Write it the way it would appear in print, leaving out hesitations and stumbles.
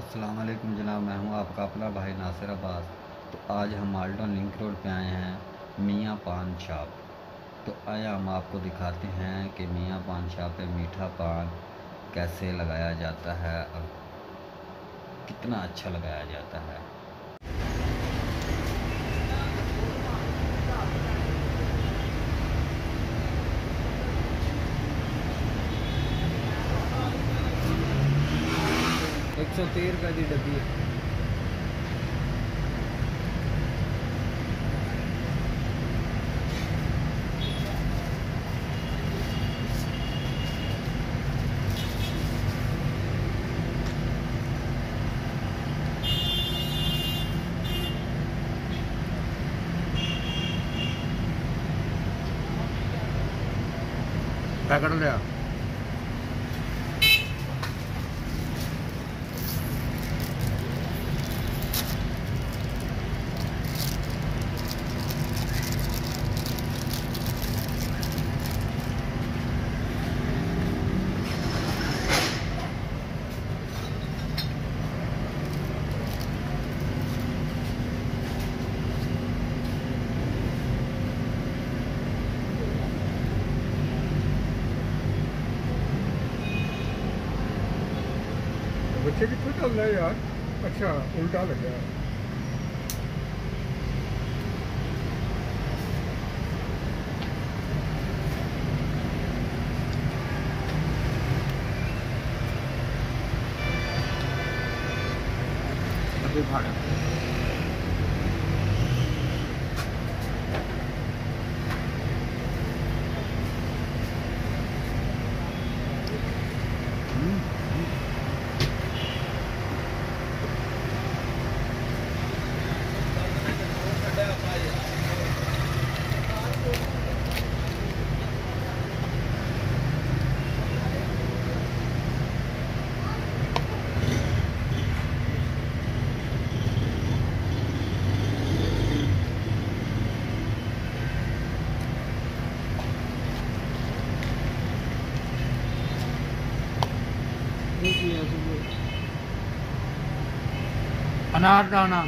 अस्सलाम वालेकुम जनाब, मैं हूं आपका अपना भाई नासिर अब्बास। तो आज हम माल्टन लिंक रोड पे आए हैं मियाँ पान शॉप। तो आया हम आपको दिखाते हैं कि मियाँ पान शॉप पे मीठा पान कैसे लगाया जाता है और कितना अच्छा लगाया जाता है। 113 रुपये की डब्बी है। पैकेट लिया बच्चे कितने चल रहा है यार। अच्छा उल्टा लग गया। अभी भाड़ा अनार दाना